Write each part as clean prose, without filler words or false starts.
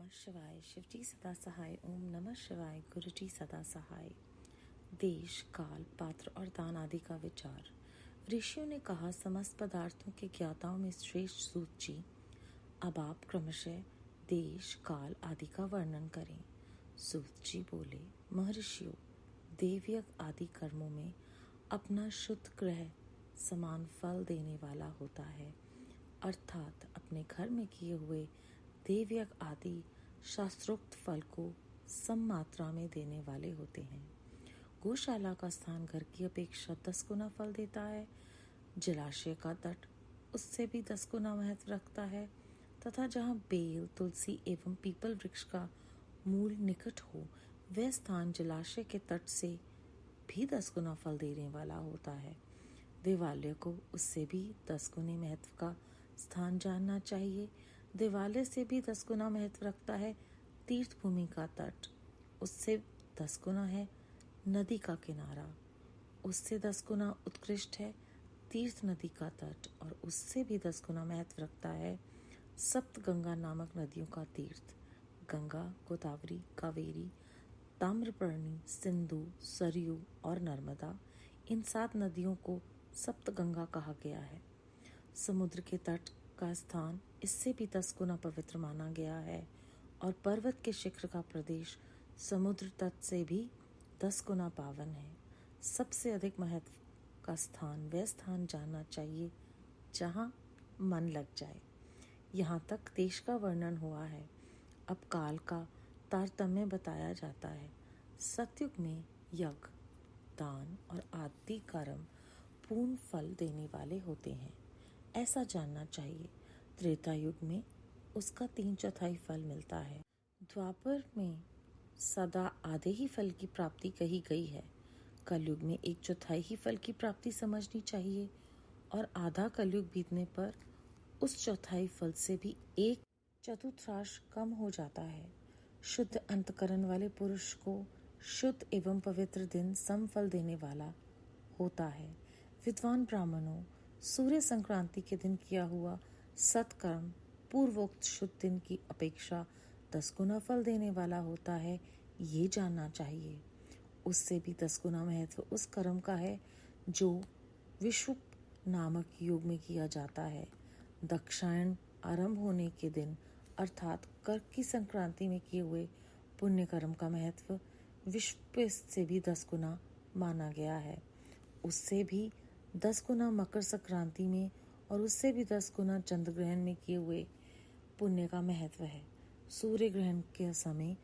नमः शिवाय। शिवजी सदा सहाय। ओम नमः शिवाय। गुरुजी सदा सहाय। देश, काल, पात्र और दान आदि का विचार। ऋषियों ने कहा, समस्त पदार्थों के ज्ञाताओं में श्रेष्ठ सूत जी, अब आप क्रमशः देश, काल आदि का वर्णन करें। सूत जी बोले, महर्षियों, देवयज्ञ आदि कर्मों में अपना शुद्ध ग्रह समान फल देने वाला होता है, अर्थात अपने घर में किए हुए देवयज्ञ आदि शास्त्रोक्त फल को सम मात्रा में देने वाले होते हैं। गौशाला का स्थान घर की अपेक्षा 10 गुना फल देता है। जलाशय का तट उससे भी 10 गुना महत्व रखता है तथा जहाँ बेल, तुलसी एवं पीपल वृक्ष का मूल निकट हो, वह स्थान जलाशय के तट से भी 10 गुना फल देने वाला होता है। देवालय को उससे भी 10 गुने महत्व का स्थान जानना चाहिए। देवालय से भी 10 गुना महत्व रखता है तीर्थ भूमि का तट, उससे 10 गुना है नदी का किनारा, उससे 10 गुना उत्कृष्ट है तीर्थ नदी का तट, और उससे भी 10 गुना महत्व रखता है सप्त गंगा नामक नदियों का तीर्थ। गंगा, गोदावरी, कावेरी, ताम्रपर्णी, सिंधु, सरयू और नर्मदा, इन 7 नदियों को सप्त गंगा कहा गया है। समुद्र के तट का स्थान इससे भी 10 गुना पवित्र माना गया है, और पर्वत के शिखर का प्रदेश समुद्र तट से भी 10 गुना पावन है। सबसे अधिक महत्व का स्थान वह स्थान जानना चाहिए जहाँ मन लग जाए। यहाँ तक देश का वर्णन हुआ है। अब काल का तारतम्य बताया जाता है। सतयुग में यज्ञ, दान और आदि कर्म पूर्ण फल देने वाले होते हैं, ऐसा जानना चाहिए। त्रेता युग में उसका 3/4 फल मिलता है। द्वापर में सदा आधे ही फल की प्राप्ति कही गई है। कलयुग में 1/4 ही फल की प्राप्ति समझनी चाहिए, और आधा कलयुग बीतने पर उस चौथाई फल से भी 1/4 कम हो जाता है। शुद्ध अंतकरण वाले पुरुष को शुद्ध एवं पवित्र दिन सम फल देने वाला होता है। विद्वान ब्राह्मणों, सूर्य संक्रांति के दिन किया हुआ सत्कर्म पूर्वोक्त शुद्ध दिन की अपेक्षा 10 गुना फल देने वाला होता है, ये जानना चाहिए। उससे भी 10 गुना महत्व उस कर्म का है जो विषुव नामक योग में किया जाता है। दक्षायन आरंभ होने के दिन अर्थात कर्क की संक्रांति में किए हुए पुण्य कर्म का महत्व विषुव से भी 10 गुना माना गया है। उससे भी 10 गुना मकर संक्रांति में, और उससे भी 10 गुना चंद्र ग्रहण में किए हुए पुण्य का महत्व है। सूर्य ग्रहण के समय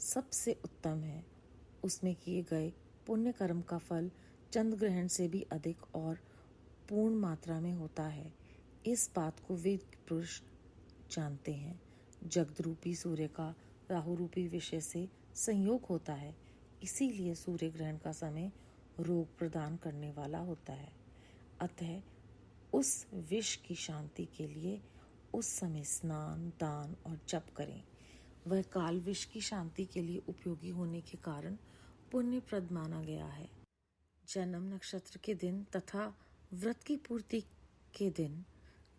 सबसे उत्तम है। उसमें किए गए पुण्य कर्म का फल चंद्र ग्रहण से भी अधिक और पूर्ण मात्रा में होता है। इस बात को वेद पुरुष जानते हैं। जगत रूपी सूर्य का राहु रूपी विषय से संयोग होता है, इसीलिए सूर्य ग्रहण का समय रोग प्रदान करने वाला होता है। अतः उस विष की शांति के लिए उस समय स्नान, दान और जप करें। वह काल विष की शांति के लिए उपयोगी होने के कारण पुण्यप्रद माना गया है। जन्म नक्षत्र के दिन तथा व्रत की पूर्ति के दिन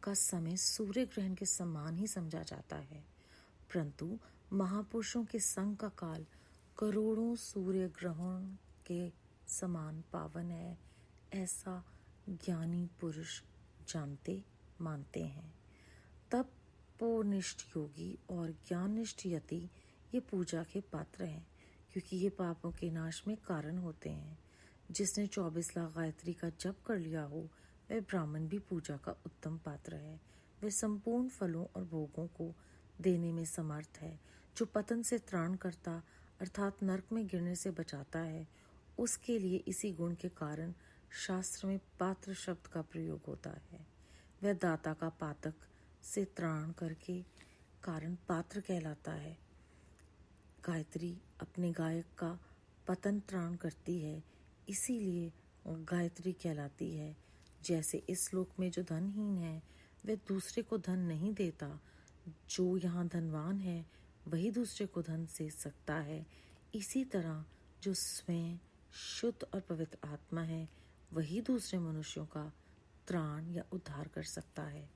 का समय सूर्य ग्रहण के समान ही समझा जाता है, परंतु महापुरुषों के संग का काल करोड़ों सूर्य ग्रहण के समान पावन है, ऐसा ज्ञानी पुरुष जानते मानते हैं। तपोनिष्ठ योगी और ज्ञाननिष्ठ यति ये पूजा के पात्र हैं, क्योंकि ये पापों के नाश में कारण होते हैं। जिसने 24 लाख गायत्री का जप कर लिया हो, वह ब्राह्मण भी पूजा का उत्तम पात्र है। वह संपूर्ण फलों और भोगों को देने में समर्थ है। जो पतन से त्राण करता अर्थात नरक में गिरने से बचाता है, उसके लिए इसी गुण के कारण शास्त्र में पात्र शब्द का प्रयोग होता है। वह दाता का पातक से त्राण करके कारण पात्र कहलाता है। गायत्री अपने गायक का पतन त्राण करती है, इसीलिए गायत्री कहलाती है। जैसे इस श्लोक में जो धनहीन है वह दूसरे को धन नहीं देता, जो यहाँ धनवान है वही दूसरे को धन दे सकता है। इसी तरह जो स्वयं शुद्ध और पवित्र आत्मा है वही दूसरे मनुष्यों का त्राण या उद्धार कर सकता है।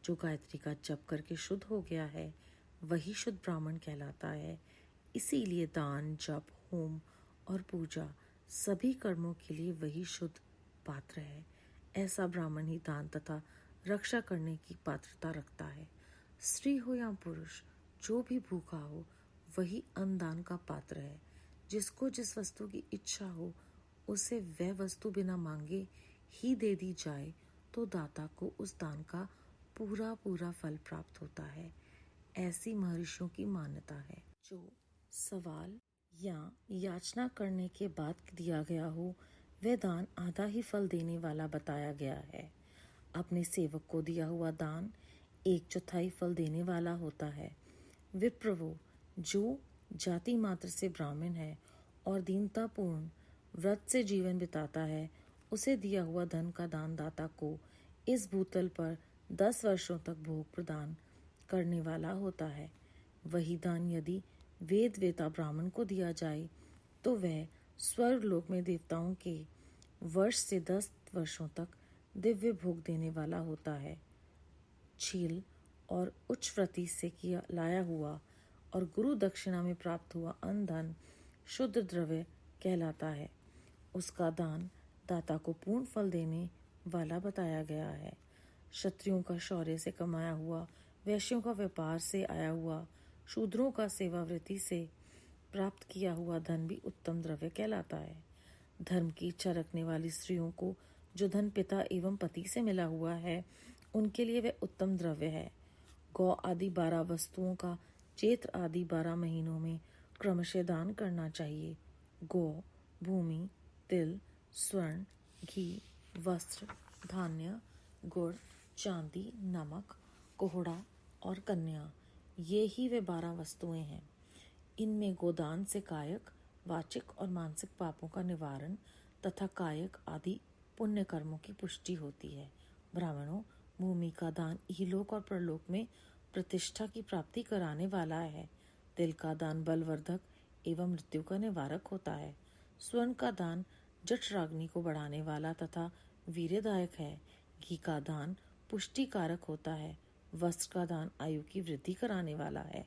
जो गायत्री का जप करके शुद्ध हो गया है वही शुद्ध ब्राह्मण कहलाता है। इसीलिए दान, जप, होम और पूजा सभी कर्मों के लिए वही शुद्ध पात्र है। ऐसा ब्राह्मण ही दान तथा रक्षा करने की पात्रता रखता है। स्त्री हो या पुरुष, जो भी भूखा हो वही अन्नदान का पात्र है। जिसको जिस वस्तु की इच्छा हो उसे वह वस्तु बिना मांगे ही दे दी जाए तो दाता को उस दान का पूरा पूरा फल प्राप्त होता है। ऐसी महर्षियों की मान्यता है। जो सवाल या याचना करने के बाद दिया गया हो वह दान आधा ही फल देने वाला बताया गया है। अपने सेवक को दिया हुआ दान 1/4 फल देने वाला होता है। विप्रवो, जो जाति मात्र से ब्राह्मण है और दीनतापूर्ण व्रत से जीवन बिताता है, उसे दिया हुआ धन का दान दाता को इस भूतल पर 10 वर्षों तक भोग प्रदान करने वाला होता है। वही दान यदि वेद वेता ब्राह्मण को दिया जाए तो वह स्वर्ग लोक में देवताओं के वर्ष से 10 वर्षों तक दिव्य भोग देने वाला होता है। छील और उच्च व्रति से किया लाया हुआ और गुरु दक्षिणा में प्राप्त हुआ अन्न धन शुद्ध द्रव्य कहलाता है। उसका दान दाता को पूर्ण फल देने वाला बताया गया है। क्षत्रियों का शौर्य से कमाया हुआ, वैश्यों का व्यापार से आया हुआ, शूद्रों का सेवावृत्ति से प्राप्त किया हुआ धन भी उत्तम द्रव्य कहलाता है। धर्म की इच्छा रखने वाली स्त्रियों को जो धन पिता एवं पति से मिला हुआ है उनके लिए वह उत्तम द्रव्य है। गौ आदि 12 वस्तुओं का चैत्र आदि 12 महीनों में क्रमशः दान करना चाहिए। गौ, भूमि, तिल, स्वर्ण, घी, वस्त्र, धान्य, गुड़, चांदी, नमक, कोहड़ा और कन्या, ये ही वे 12 वस्तुएं हैं। इनमें गोदान से कायक, वाचिक और मानसिक पापों का निवारण तथा कायक आदि पुण्य कर्मों की पुष्टि होती है। ब्राह्मणों, भूमि का दान इहलोक और परलोक में प्रतिष्ठा की प्राप्ति कराने वाला है। तिल का दान बलवर्धक एवं मृत्यु का निवारक होता है। स्वर्ण का दान जठराग्नि को बढ़ाने वाला तथा वीर्यदायक है। घी का दान पुष्टिकारक होता है। वस्त्र का दान आयु की वृद्धि कराने वाला है।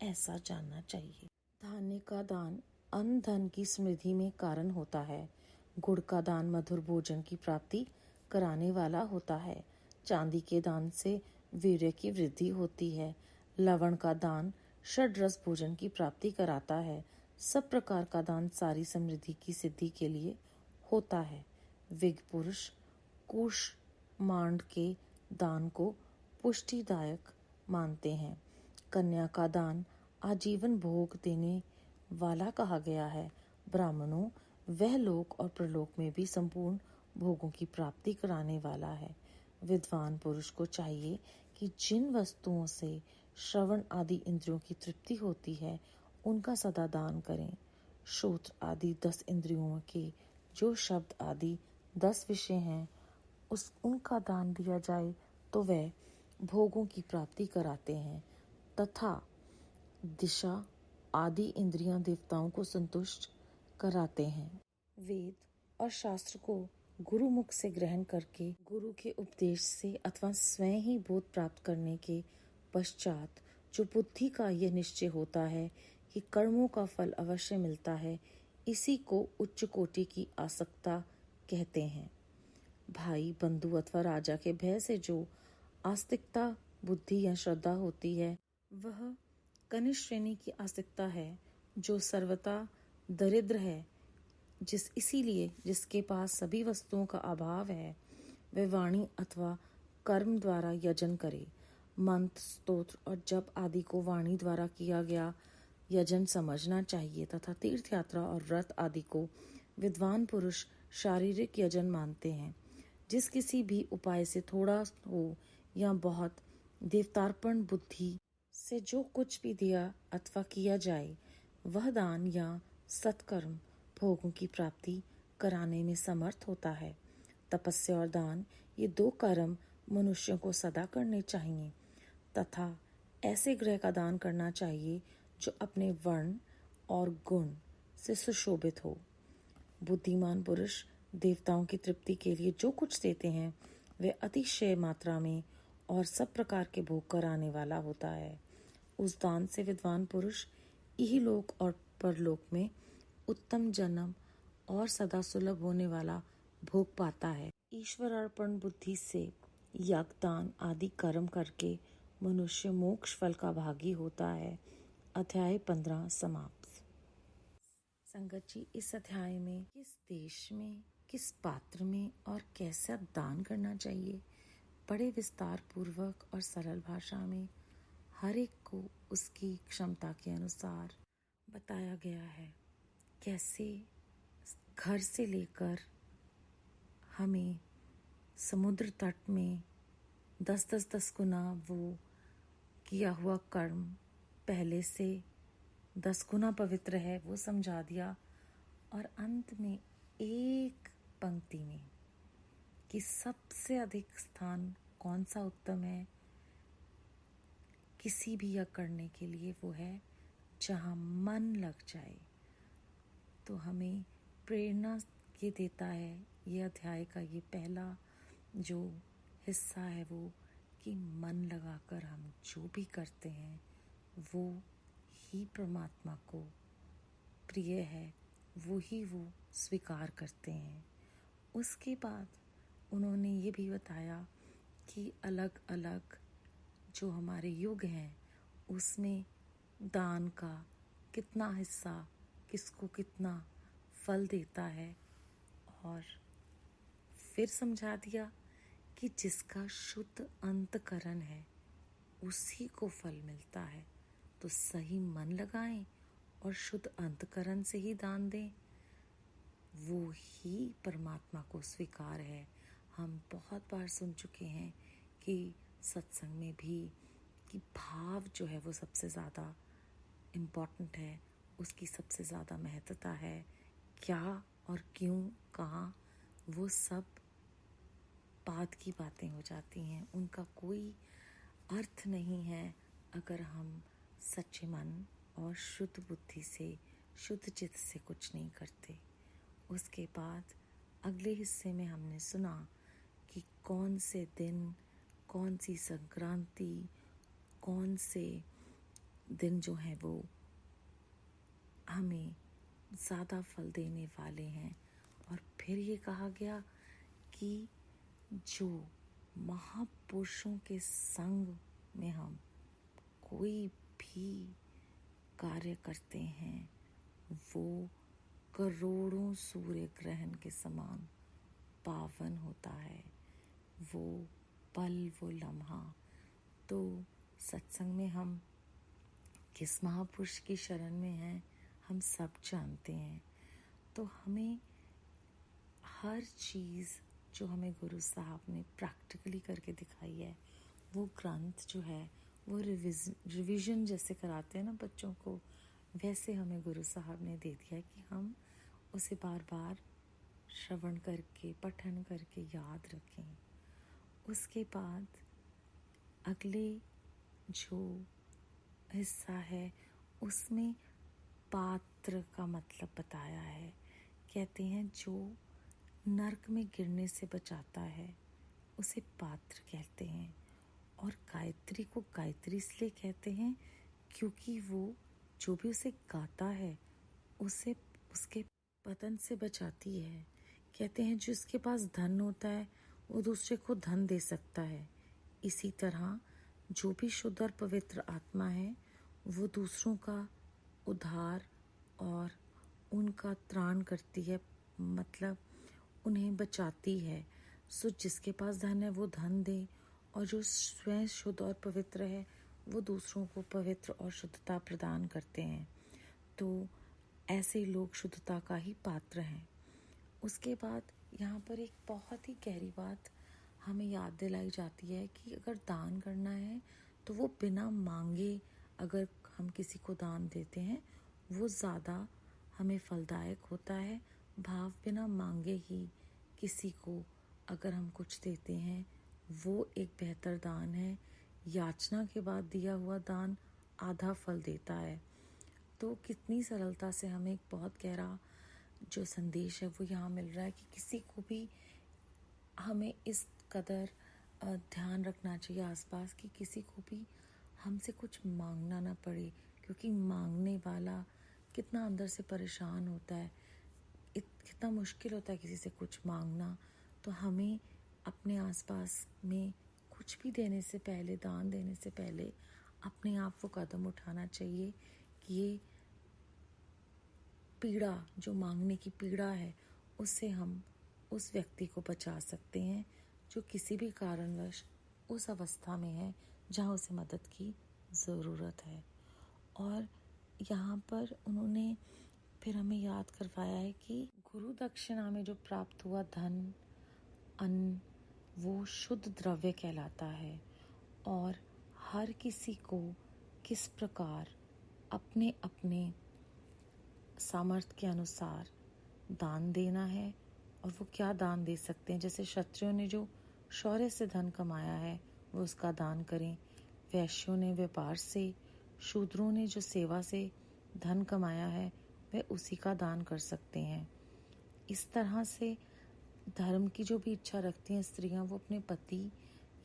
ऐसा जानना चाहिए। धान्य का दान अन्न धन की समृद्धि में कारण होता है। गुड़ का दान मधुर भोजन की प्राप्ति कराने वाला होता है। चांदी के दान से वीर्य की वृद्धि होती है। लवण का दान षड्रस भोजन की प्राप्ति कराता है। सब प्रकार का दान सारी समृद्धि की सिद्धि के लिए होता है। विग पुरुष कूष्मांड के दान को पुष्टिदायक मानते हैं। कन्या का दान आजीवन भोग देने वाला कहा गया है। ब्राह्मणों, वह लोक और प्रलोक में भी संपूर्ण भोगों की प्राप्ति कराने वाला है। विद्वान पुरुष को चाहिए कि जिन वस्तुओं से श्रवण आदि इंद्रियों की तृप्ति होती है उनका सदा दान करें। श्रोत्र आदि 10 इंद्रियों के जो शब्द आदि 10 विषय हैं उनका दान दिया जाए तो वह भोगों की प्राप्ति कराते हैं तथा दिशा आदि इंद्रियां देवताओं को संतुष्ट कराते हैं। वेद और शास्त्र को गुरु मुख से ग्रहण करके गुरु के उपदेश से अथवा स्वयं ही बोध प्राप्त करने के पश्चात जो बुद्धि का यह निश्चय होता है कि कर्मों का फल अवश्य मिलता है, इसी को उच्च कोटि की आसक्ता कहते हैं। भाई, बंधु अथवा राजा के भय से जो आस्तिकता बुद्धि या श्रद्धा होती है वह कनिष्ठ श्रेणी की आस्तिकता है जो सर्वथा दरिद्र है। इसीलिए जिसके पास सभी वस्तुओं का अभाव है वह वाणी अथवा कर्म द्वारा यजन करे। मंत्र, स्तोत्र और जप आदि को वाणी द्वारा किया गया यजन समझना चाहिए तथा तीर्थ यात्रा और व्रत आदि को विद्वान पुरुष शारीरिक यजन मानते हैं। जिस किसी भी उपाय से थोड़ा हो या बहुत देवतार्पण बुद्धि से जो कुछ भी दिया अथवा किया जाए वह दान या सत्कर्म भोगों की प्राप्ति कराने में समर्थ होता है। तपस्या और दान, ये 2 कर्म मनुष्यों को सदा करने चाहिए तथा ऐसे गृह का दान करना चाहिए जो अपने वर्ण और गुण से सुशोभित हो। बुद्धिमान पुरुष देवताओं की तृप्ति के लिए जो कुछ देते हैं वे अतिशय मात्रा में और सब प्रकार के भोग कराने वाला होता है। उस दान से विद्वान पुरुष इहलोक और परलोक में उत्तम जन्म और सदा सुलभ होने वाला भोग पाता है। ईश्वर अर्पण बुद्धि से यज्ञ दान आदि कर्म करके मनुष्य मोक्ष फल का भागी होता है। अध्याय 15 समाप्त। संगत जी, इस अध्याय में किस देश में, किस पात्र में और कैसा दान करना चाहिए बड़े विस्तार पूर्वक और सरल भाषा में हर एक को उसकी क्षमता के अनुसार बताया गया है। कैसे घर से लेकर हमें समुद्र तट में 10-10 गुना वो किया हुआ कर्म पहले से 10 गुना पवित्र है वो समझा दिया, और अंत में एक पंक्ति में कि सबसे अधिक स्थान कौन सा उत्तम है किसी भी यज्ञ करने के लिए, वो है जहाँ मन लग जाए। तो हमें प्रेरणा ये देता है ये अध्याय का ये पहला जो हिस्सा है वो कि मन लगाकर हम जो भी करते हैं वो ही परमात्मा को प्रिय है, वो ही वो स्वीकार करते हैं। उसके बाद उन्होंने ये भी बताया कि अलग अलग जो हमारे युग हैं उसमें दान का कितना हिस्सा किसको कितना फल देता है, और फिर समझा दिया कि जिसका शुद्ध अंतकरण है उसी को फल मिलता है। तो सही मन लगाएं और शुद्ध अंतकरण से ही दान दें, वो ही परमात्मा को स्वीकार है। हम बहुत बार सुन चुके हैं कि सत्संग में भी कि भाव जो है वो सबसे ज़्यादा इम्पॉर्टेंट है, उसकी सबसे ज़्यादा महत्वता है। क्या और क्यों कहाँ वो सब बात की बातें हो जाती हैं, उनका कोई अर्थ नहीं है अगर हम सच्चे मन और शुद्ध बुद्धि से शुद्ध चित्त से कुछ नहीं करते। उसके बाद अगले हिस्से में हमने सुना कि कौन से दिन, कौन सी संक्रांति, कौन से दिन जो हैं वो हमें ज़्यादा फल देने वाले हैं। और फिर ये कहा गया कि जो महापुरुषों के संग में हम कोई भी कार्य करते हैं वो करोड़ों सूर्य ग्रहण के समान पावन होता है, वो पल, वो लम्हा। तो सत्संग में हम किस महापुरुष की शरण में हैं हम सब जानते हैं। तो हमें हर चीज़ जो हमें गुरु साहब ने प्रैक्टिकली करके दिखाई है, वो ग्रंथ जो है वो रिविज़न जैसे कराते हैं ना बच्चों को, वैसे हमें गुरु साहब ने दे दिया कि हम उसे बार बार श्रवण करके पठन करके याद रखें। उसके बाद अगले जो हिस्सा है उसमें पात्र का मतलब बताया है। कहते हैं जो नरक में गिरने से बचाता है उसे पात्र कहते हैं, और गायत्री को गायत्री इसलिए कहते हैं क्योंकि वो जो भी उसे गाता है उसे उसके पतन से बचाती है। कहते हैं जिसके पास धन होता है वो दूसरे को धन दे सकता है, इसी तरह जो भी शुद्ध और पवित्र आत्मा है वो दूसरों का उद्धार और उनका त्राण करती है, मतलब उन्हें बचाती है। सो जिसके पास धन है वो धन दे, और जो स्वयं शुद्ध और पवित्र है वो दूसरों को पवित्र और शुद्धता प्रदान करते हैं। तो ऐसे लोग शुद्धता का ही पात्र हैं। उसके बाद यहाँ पर एक बहुत ही गहरी बात हमें याद दिलाई जाती है कि अगर दान करना है तो वो बिना मांगे अगर हम किसी को दान देते हैं वो ज़्यादा हमें फलदायक होता है। भाव बिना मांगे ही किसी को अगर हम कुछ देते हैं वो एक बेहतर दान है। याचना के बाद दिया हुआ दान आधा फल देता है। तो कितनी सरलता से हमें एक बहुत गहरा जो संदेश है वो यहाँ मिल रहा है कि किसी को भी हमें इस कदर ध्यान रखना चाहिए आसपास कि किसी को भी हमसे कुछ मांगना ना पड़े, क्योंकि मांगने वाला कितना अंदर से परेशान होता है, कितना मुश्किल होता है किसी से कुछ मांगना। तो हमें अपने आसपास में कुछ भी देने से पहले, दान देने से पहले अपने आप वो कदम उठाना चाहिए कि ये पीड़ा, जो मांगने की पीड़ा है, उससे हम उस व्यक्ति को बचा सकते हैं जो किसी भी कारणवश उस अवस्था में है जहाँ उसे मदद की ज़रूरत है। और यहाँ पर उन्होंने फिर हमें याद करवाया है कि गुरु दक्षिणा में जो प्राप्त हुआ धन, अन्न, वो शुद्ध द्रव्य कहलाता है और हर किसी को किस प्रकार अपने अपने सामर्थ्य के अनुसार दान देना है और वो क्या दान दे सकते हैं। जैसे क्षत्रियों ने जो शौर्य से धन कमाया है वो उसका दान करें, वैश्यों ने व्यापार से, शूद्रों ने जो सेवा से धन कमाया है वह उसी का दान कर सकते हैं। इस तरह से धर्म की जो भी इच्छा रखती हैं स्त्रियां, वो अपने पति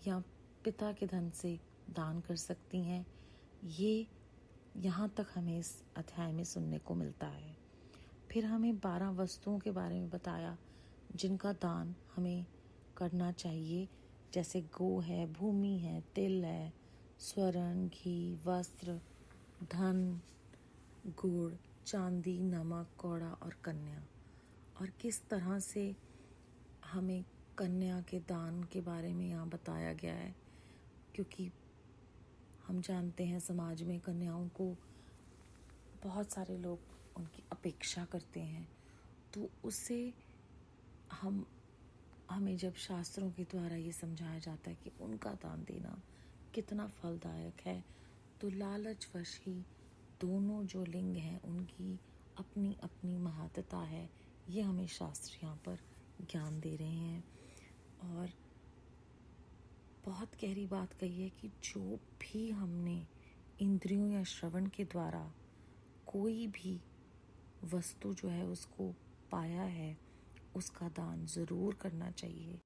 या पिता के धन से दान कर सकती हैं। ये यहाँ तक हमें इस अध्याय में सुनने को मिलता है। फिर हमें 12 वस्तुओं के बारे में बताया जिनका दान हमें करना चाहिए, जैसे गो है, भूमि है, तिल है, स्वर्ण, घी, वस्त्र, धन, गुड़, चांदी, नमक, कौड़ा और कन्या। और किस तरह से हमें कन्या के दान के बारे में यहाँ बताया गया है, क्योंकि हम जानते हैं समाज में कन्याओं को बहुत सारे लोग उनकी अपेक्षा करते हैं। तो उससे हमें जब शास्त्रों के द्वारा ये समझाया जाता है कि उनका दान देना कितना फलदायक है, तो लालचवश ही दोनों जो लिंग हैं उनकी अपनी अपनी महत्ता है, ये हमें शास्त्र यहाँ पर ज्ञान दे रहे हैं। और बहुत गहरी बात कही है कि जो भी हमने इंद्रियों या श्रवण के द्वारा कोई भी वस्तु जो है उसको पाया है, उसका दान ज़रूर करना चाहिए।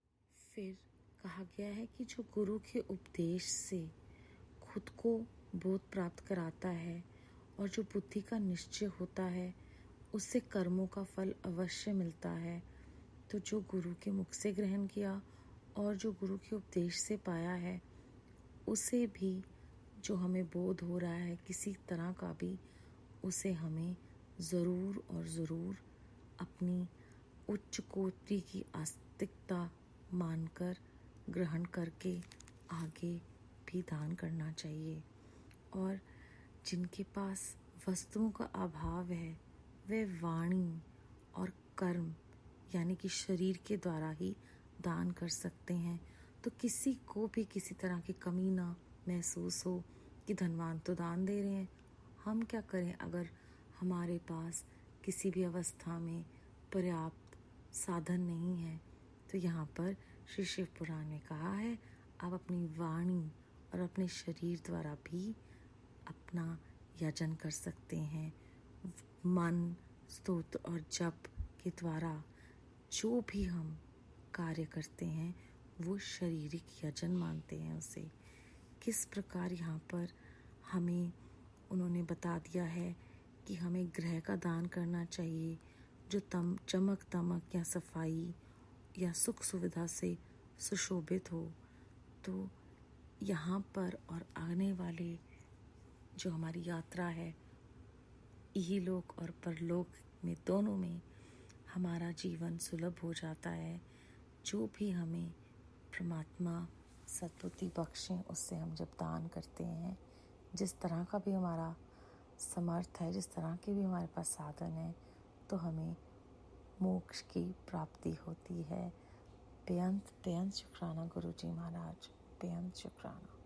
फिर कहा गया है कि जो गुरु के उपदेश से खुद को बोध प्राप्त कराता है और जो बुद्धि का निश्चय होता है, उससे कर्मों का फल अवश्य मिलता है। तो जो गुरु के मुख से ग्रहण किया और जो गुरु के उपदेश से पाया है, उसे भी जो हमें बोध हो रहा है किसी तरह का भी, उसे हमें ज़रूर और ज़रूर अपनी उच्च कोटि की आस्तिकता मानकर ग्रहण करके आगे भी दान करना चाहिए। और जिनके पास वस्तुओं का अभाव है, वे वाणी और कर्म यानी कि शरीर के द्वारा ही दान कर सकते हैं। तो किसी को भी किसी तरह की कमी ना महसूस हो कि धनवान तो दान दे रहे हैं, हम क्या करें अगर हमारे पास किसी भी अवस्था में पर्याप्त साधन नहीं है। तो यहाँ पर श्री शिव पुराण ने कहा है, आप अपनी वाणी और अपने शरीर द्वारा भी अपना यजन कर सकते हैं। मन, स्तोत्र और जप के द्वारा जो भी हम कार्य करते हैं वो शारीरिक यजन मानते हैं उसे। किस प्रकार यहाँ पर हमें उन्होंने बता दिया है कि हमें ग्रह का दान करना चाहिए जो चमक दमक या सफाई या सुख सुविधा से सुशोभित हो। तो यहाँ पर और आने वाले जो हमारी यात्रा है, इहलोक और परलोक में, दोनों में हमारा जीवन सुलभ हो जाता है। जो भी हमें परमात्मा सद्बुद्धि बख्शें, उससे हम जब दान करते हैं, जिस तरह का भी हमारा समर्थ है, जिस तरह के भी हमारे पास साधन है, तो हमें मोक्ष की प्राप्ति होती है। बेअंत शुक्राना गुरु जी महाराज, बेअंत शुक्राना।